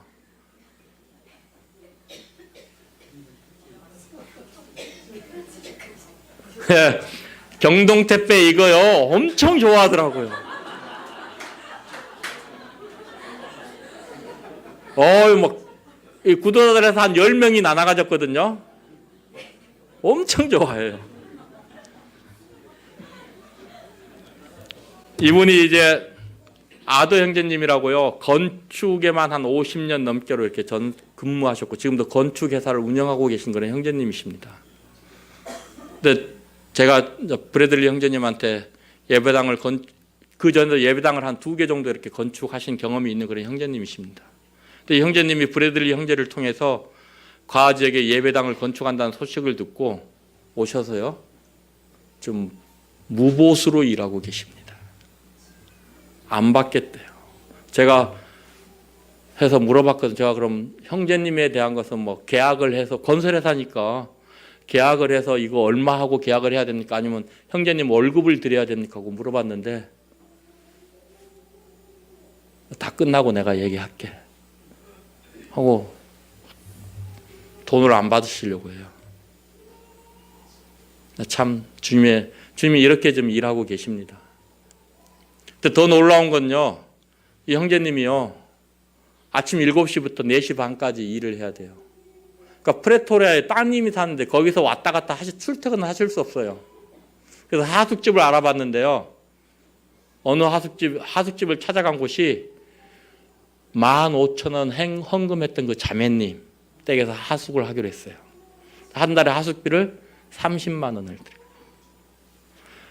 경동택배 이거요 엄청 좋아하더라고요. 이 구도자들에서 한 10명이 나눠가졌거든요. 엄청 좋아해요. 이분이 이제 아도 형제님이라고요. 건축에만 한 50년 넘게로 이렇게 근무하셨고 지금도 건축회사를 운영하고 계신 그런 형제님이십니다. 근데 제가 브래들리 형제님한테 예배당을 그 전에 예배당을 한 2개 정도 이렇게 건축하신 경험이 있는 그런 형제님이십니다. 근데 이 형제님이 브래들리 형제를 통해서 과하 지역에 예배당을 건축한다는 소식을 듣고 오셔서요. 좀 무보수로 일하고 계십니다. 안 받겠대요. 제가 해서 물어봤거든요. 제가 그럼 형제님에 대한 것은 뭐 계약을 해서 건설회사니까 계약을 해서 이거 얼마 하고 계약을 해야 됩니까? 아니면 형제님 월급을 드려야 됩니까? 하고 물어봤는데 다 끝나고 내가 얘기할게 하고 돈을 안 받으시려고 해요. 참 주님이 이렇게 좀 일하고 계십니다. 근데 더 놀라운 건요, 이 형제님이요 아침 7시부터 4시 반까지 일을 해야 돼요. 그러니까 프레토리아에 따님이 사는데 거기서 왔다 갔다 출퇴근을 하실 수 없어요. 그래서 하숙집을 알아봤는데요, 어느 하숙집을 찾아간 곳이 15,000원 헌금했던 그 자매님 댁에서 하숙을 하기로 했어요. 한 달에 하숙비를 30만 원을 드려요.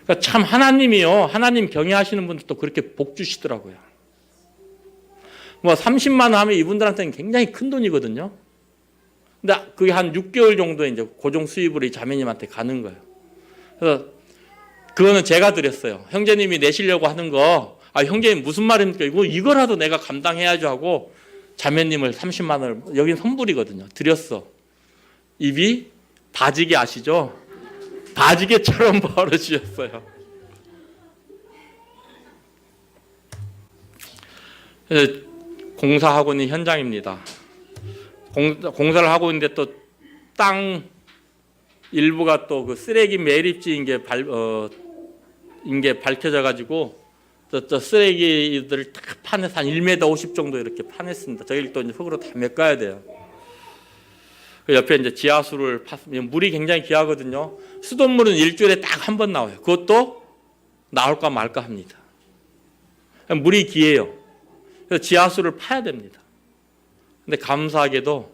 그러니까 참 하나님이요, 하나님 경외하시는 분들도 그렇게 복 주시더라고요. 뭐 30만 원 하면 이분들한테는 굉장히 큰 돈이거든요. 근데 그게 한 6개월 정도 이제 고정 수입으로 이 자매님한테 가는 거예요. 그래서 그거는 제가 드렸어요. 형제님이 내시려고 하는 거, 형제님 무슨 말입니까? 이거라도 내가 감당해야죠 하고 자매님을 30만 원을, 여긴 선불이거든요, 드렸어. 입이 바지개 아시죠? 바지개처럼 벌어지셨어요. 공사하고 있는 현장입니다. 공사를 하고 있는데 또 땅 일부가 또 그 쓰레기 매립지인 게 밝혀져 가지고 또 쓰레기들을 다 파내서 한 1m 50 정도 이렇게 파냈습니다. 저기를 또 이제 흙으로 다 메꿔야 돼요. 그 옆에 이제 지하수를 팠으면 물이 굉장히 귀하거든요. 수돗물은 일주일에 딱 한 번 나와요. 그것도 나올까 말까 합니다. 물이 귀해요. 그래서 지하수를 파야 됩니다. 근데 감사하게도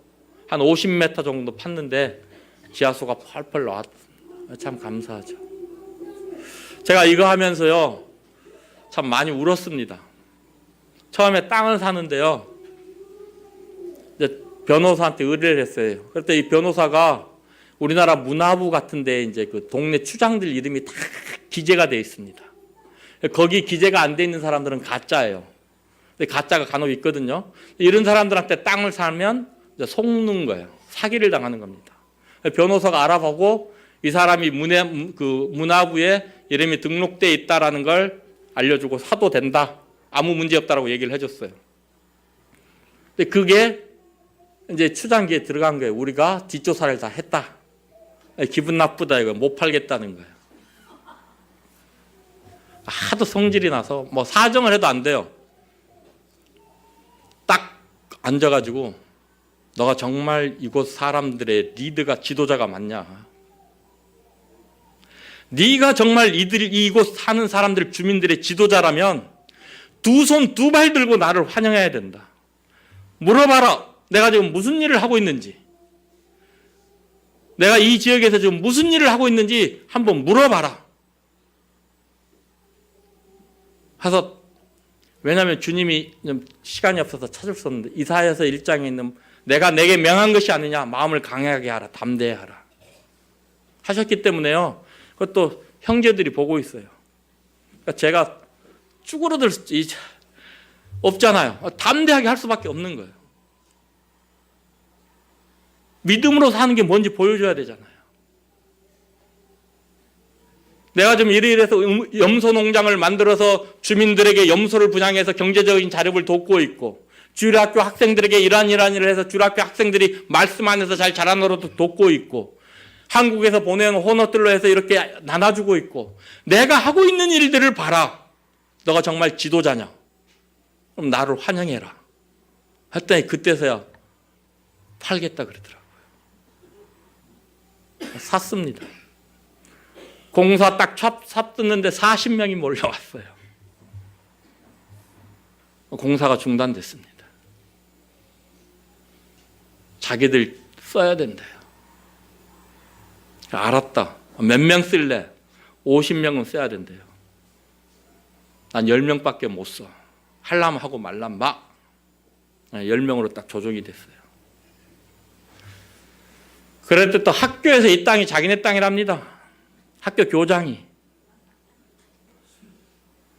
한 50m 정도 팠는데 지하수가 펄펄 나왔습니다. 참 감사하죠. 제가 이거 하면서요 참 많이 울었습니다. 처음에 땅을 사는데요, 이제 변호사한테 의뢰를 했어요. 그때 이 변호사가 우리나라 문화부 같은데 이제 그 동네 추장들 이름이 다 기재가 되어 있습니다. 거기 기재가 안 돼 있는 사람들은 가짜예요. 근데 가짜가 간혹 있거든요. 이런 사람들한테 땅을 사면 이제 속는 거예요. 사기를 당하는 겁니다. 변호사가 알아보고 이 사람이 문화부에 이름이 등록돼 있다라는 걸 알려주고 사도 된다, 아무 문제 없다라고 얘기를 해줬어요. 근데 그게 이제 추장기에 들어간 거예요. 우리가 뒷조사를 다 했다. 기분 나쁘다, 이거 못 팔겠다는 거예요. 하도 성질이 나서 뭐 사정을 해도 안 돼요. 딱 앉아가지고 너가 정말 이곳 사람들의 리더가, 지도자가 맞냐? 네가 정말 이곳 사는 사람들, 주민들의 지도자라면 두 손 두 발 들고 나를 환영해야 된다. 물어봐라. 내가 지금 무슨 일을 하고 있는지, 내가 이 지역에서 지금 무슨 일을 하고 있는지 한번 물어봐라. 해서, 왜냐하면 주님이 시간이 없어서 찾을 수 없는데 이사야서 1장에 있는 내게 명한 것이 아니냐, 마음을 강하게 하라, 담대하라 하셨기 때문에요. 그것도 형제들이 보고 있어요. 그러니까 제가 쭈그러들 수 없잖아요. 담대하게 할 수밖에 없는 거예요. 믿음으로 사는 게 뭔지 보여줘야 되잖아요. 내가 좀 이래서 염소 농장을 만들어서 주민들에게 염소를 분양해서 경제적인 자립을 돕고 있고, 주일학교 학생들에게 이러한 일을 해서 주일학교 학생들이 말씀 안에서 잘 자라노라도 돕고 있고, 한국에서 보내온 혼업들로 해서 이렇게 나눠주고 있고, 내가 하고 있는 일들을 봐라. 너가 정말 지도자냐? 그럼 나를 환영해라. 했더니 그때서야 팔겠다 그러더라고요. 샀습니다. 공사 딱 샀는데 40명이 몰려왔어요. 공사가 중단됐습니다. 자기들 써야 된대요. 알았다. 몇 명 쓸래? 50명은 써야 된대요. 난 10명밖에 못 써. 하려면 하고 말라면 막. 10명으로 딱 조정이 됐어요. 그랬더니 또 학교에서 이 땅이 자기네 땅이랍니다. 학교 교장이.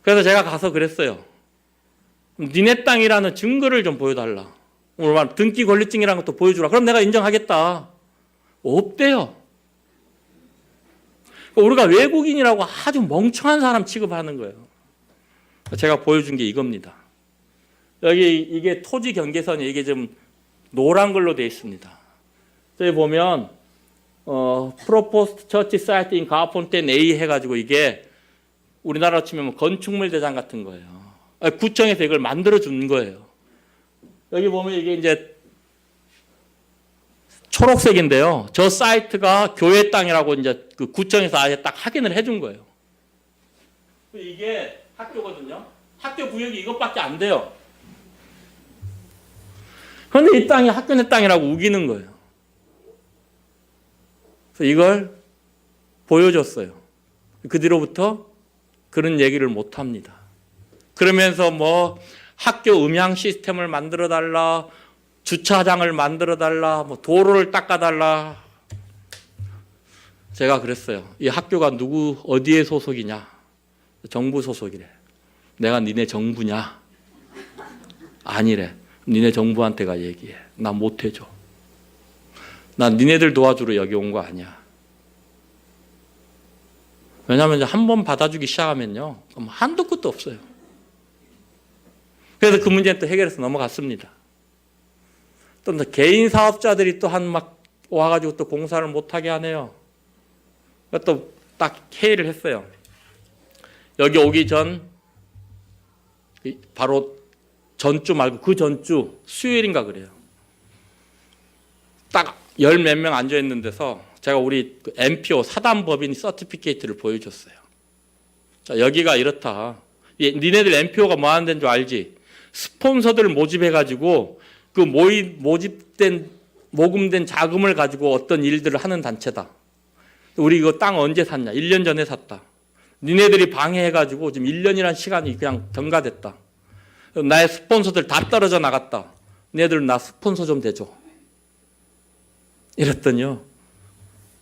그래서 제가 가서 그랬어요. 니네 땅이라는 증거를 좀 보여달라. 오늘 말 등기 권리증이라는 것도 보여주라. 그럼 내가 인정하겠다. 없대요. 우리가 외국인이라고 아주 멍청한 사람 취급하는 거예요. 제가 보여준 게 이겁니다. 여기 이게 토지 경계선이 이게 좀 노란 걸로 되어 있습니다. 여기 보면 프로포스트 처치 사이트 인 가폰텐 A 해가지고 이게 우리나라로 치면 건축물 대장 같은 거예요. 구청에서 이걸 만들어 준 거예요. 여기 보면 이게 이제 초록색인데요. 저 사이트가 교회 땅이라고 이제 그 구청에서 아예 딱 확인을 해준 거예요. 이게 학교거든요. 학교 구역이 이것밖에 안 돼요. 그런데 이 땅이 학교네 땅이라고 우기는 거예요. 그래서 이걸 보여줬어요. 그 뒤로부터 그런 얘기를 못 합니다. 그러면서 뭐 학교 음향 시스템을 만들어 달라, 주차장을 만들어 달라, 뭐 도로를 닦아 달라. 제가 그랬어요. 이 학교가 누구 어디에 소속이냐? 정부 소속이래. 내가 니네 정부냐? 아니래. 니네 정부한테가 얘기해. 나 못 해줘. 난 니네들 도와주러 여기 온 거 아니야. 왜냐하면 한 번 받아주기 시작하면요, 그럼 한도 끝도 없어요. 그래서 그 문제는 또 해결해서 넘어갔습니다. 또 개인 사업자들이 또 한 막 와가지고 또 공사를 못하게 하네요. 또 딱 회의를 했어요. 여기 오기 전 바로 전주 말고 그 전주 수요일인가 그래요. 딱 열 몇 명 앉아 있는 데서 제가 우리 MPO 사단법인 서티피케이트를 보여줬어요. 자, 여기가 이렇다. 니네들 MPO가 뭐 하는 데인 줄 알지? 스폰서들을 모집해가지고 그 모금된 자금을 가지고 어떤 일들을 하는 단체다. 우리 이거 땅 언제 샀냐? 1년 전에 샀다. 니네들이 방해해가지고 지금 1년이라는 시간이 그냥 경과됐다. 나의 스폰서들 다 떨어져 나갔다. 니네들 나 스폰서 좀 대줘. 이랬더니요,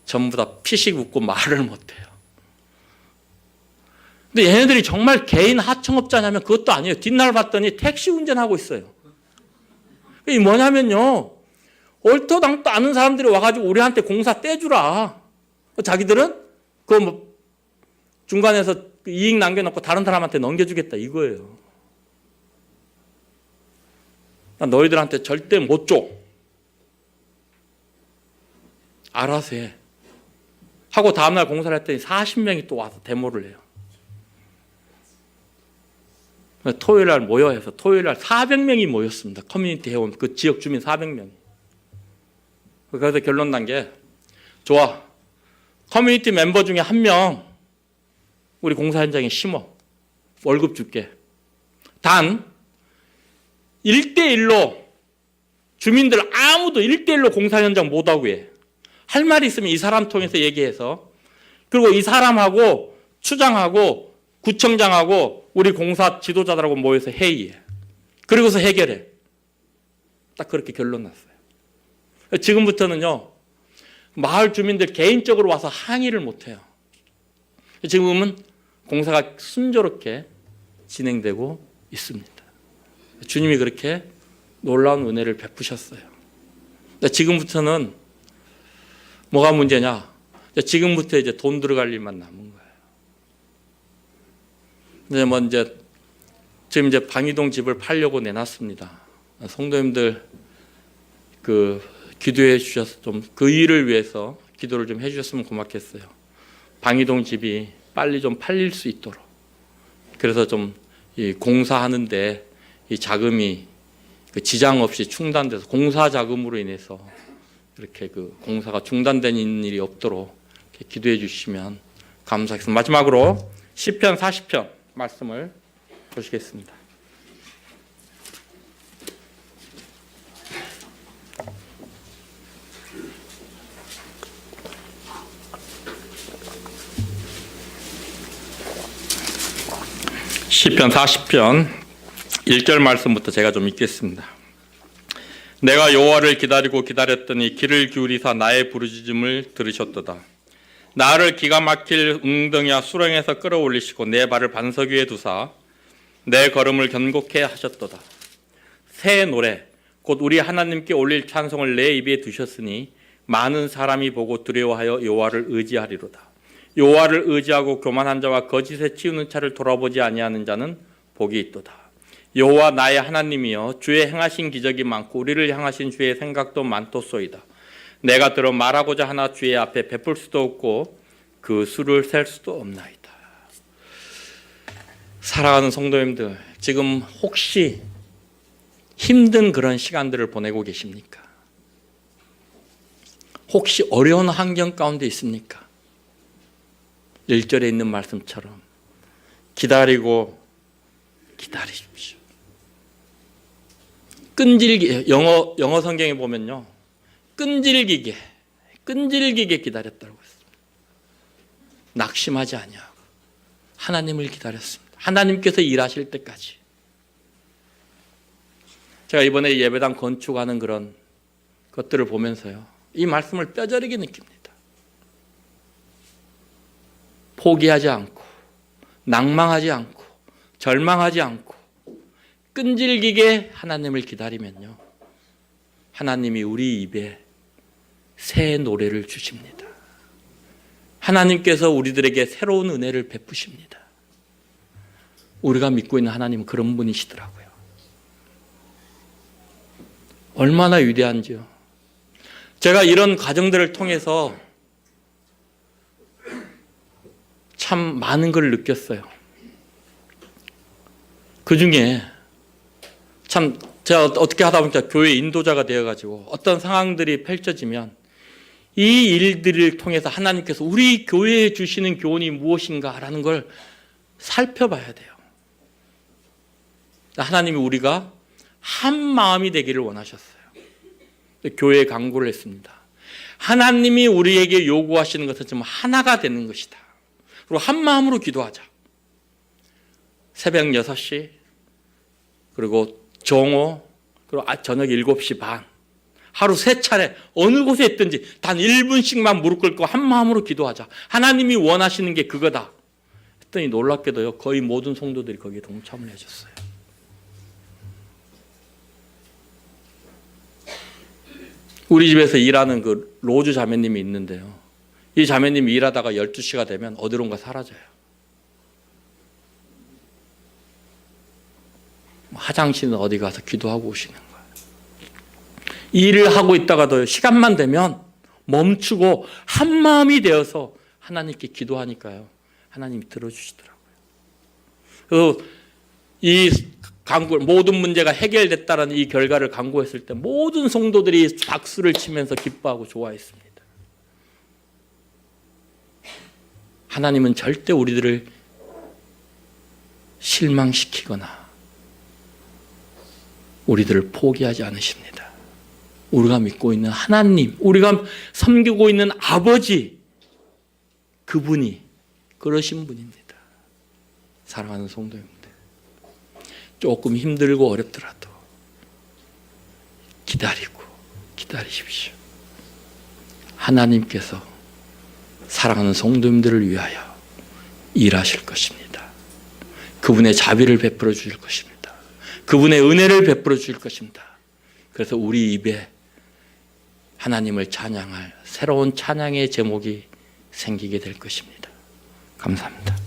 전부 다 피식 웃고 말을 못해요. 근데 얘네들이 정말 개인 하청업자냐면 그것도 아니에요. 뒷날 봤더니 택시 운전하고 있어요. 이게 뭐냐면요, 얼토당토 아는 사람들이 와가지고 우리한테 공사 떼주라. 자기들은 그거 뭐 중간에서 이익 남겨놓고 다른 사람한테 넘겨주겠다 이거예요. 난 너희들한테 절대 못 줘. 알아서 해. 하고 다음날 공사를 했더니 40명이 또 와서 데모를 해요. 토요일 날 모여 해서 토요일 날 400명이 모였습니다. 커뮤니티 회원, 그 지역 주민 400명이. 그래서 결론 난 게, 좋아. 커뮤니티 멤버 중에 한 명 우리 공사 현장에 심어. 월급 줄게. 단 1대1로 주민들 아무도 1대1로 공사 현장 못 하고 해. 할 말이 있으면 이 사람 통해서 얘기해서, 그리고 이 사람하고 추장하고 구청장하고 우리 공사 지도자들하고 모여서 회의해. 그리고서 해결해. 딱 그렇게 결론 났어요. 지금부터는요, 마을 주민들 개인적으로 와서 항의를 못 해요. 지금은 공사가 순조롭게 진행되고 있습니다. 주님이 그렇게 놀라운 은혜를 베푸셨어요. 지금부터는 뭐가 문제냐? 지금부터 이제 돈 들어갈 일만 남은 거예요. 근데 뭐 이제 지금 이제 방이동 집을 팔려고 내놨습니다. 성도님들 그 기도해 주셔서 좀 그 일을 위해서 기도를 좀 해주셨으면 고맙겠어요. 방이동 집이 빨리 좀 팔릴 수 있도록. 그래서 좀 이 공사하는데 이 자금이 그 지장 없이 충당돼서 공사 자금으로 인해서 이렇게 그 공사가 중단되는 일이 없도록 이렇게 기도해 주시면 감사하겠습니다. 마지막으로 시편 40편 말씀을 보시겠습니다. 시편 40편 1절 말씀부터 제가 좀 읽겠습니다. 내가 여호와를 기다리고 기다렸더니 귀를 기울이사 나의 부르짖음을 들으셨도다. 나를 기가 막힐 웅덩이와 수렁에서 끌어올리시고 내 발을 반석 위에 두사 내 걸음을 견고케 하셨도다. 새 노래 곧 우리 하나님께 올릴 찬송을 내 입에 두셨으니 많은 사람이 보고 두려워하여 여호와를 의지하리로다. 여호와를 의지하고 교만한 자와 거짓에 치우는 차를 돌아보지 아니하는 자는 복이 있도다. 여호와 나의 하나님이여 주의 행하신 기적이 많고 우리를 향하신 주의 생각도 많도소이다. 내가 들어 말하고자 하나 주의 앞에 베풀 수도 없고 그 수를 셀 수도 없나이다. 사랑하는 성도님들, 지금 혹시 힘든 그런 시간들을 보내고 계십니까? 혹시 어려운 환경 가운데 있습니까? 1절에 있는 말씀처럼 기다리고 기다리십시오. 끈질기, 영어 성경에 보면요, 끈질기게 기다렸다고 했습니다. 낙심하지 아니하고 하나님을 기다렸습니다. 하나님께서 일하실 때까지. 제가 이번에 예배당 건축하는 그런 것들을 보면서요, 이 말씀을 뼈저리게 느낍니다. 포기하지 않고 낭망하지 않고 절망하지 않고 끈질기게 하나님을 기다리면요, 하나님이 우리 입에 새 노래를 주십니다. 하나님께서 우리들에게 새로운 은혜를 베푸십니다. 우리가 믿고 있는 하나님은 그런 분이시더라고요. 얼마나 위대한지요. 제가 이런 과정들을 통해서 참 많은 걸 느꼈어요. 그 중에 참 제가 어떻게 하다 보니까 교회 인도자가 되어가지고 어떤 상황들이 펼쳐지면 이 일들을 통해서 하나님께서 우리 교회에 주시는 교훈이 무엇인가라는 걸 살펴봐야 돼요. 하나님이 우리가 한 마음이 되기를 원하셨어요. 교회에 강구를 했습니다. 하나님이 우리에게 요구하시는 것은 좀 하나가 되는 것이다. 그리고 한 마음으로 기도하자. 새벽 6시, 그리고 정오, 그리고 저녁 7시 반. 하루 3차례 어느 곳에 있든지 단 1분씩만 무릎 꿇고 한 마음으로 기도하자. 하나님이 원하시는 게 그거다. 했더니 놀랍게도요, 거의 모든 성도들이 거기에 동참을 해줬어요. 우리 집에서 일하는 그 로즈 자매님이 있는데요, 이 자매님이 일하다가 12시가 되면 어디론가 사라져요. 화장실은 어디 가서 기도하고 오시는 거예요. 일을 하고 있다가도 시간만 되면 멈추고 한 마음이 되어서 하나님께 기도하니까요, 하나님이 들어주시더라고요. 그래서 이 간구, 모든 문제가 해결됐다는 이 결과를 간구했을 때 모든 성도들이 박수를 치면서 기뻐하고 좋아했습니다. 하나님은 절대 우리들을 실망시키거나 우리들을 포기하지 않으십니다. 우리가 믿고 있는 하나님, 우리가 섬기고 있는 아버지, 그분이 그러신 분입니다. 사랑하는 성도입니다. 조금 힘들고 어렵더라도 기다리십시오. 하나님께서 사랑하는 성도님들을 위하여 일하실 것입니다. 그분의 자비를 베풀어 주실 것입니다. 그분의 은혜를 베풀어 주실 것입니다. 그래서 우리 입에 하나님을 찬양할 새로운 찬양의 제목이 생기게 될 것입니다. 감사합니다.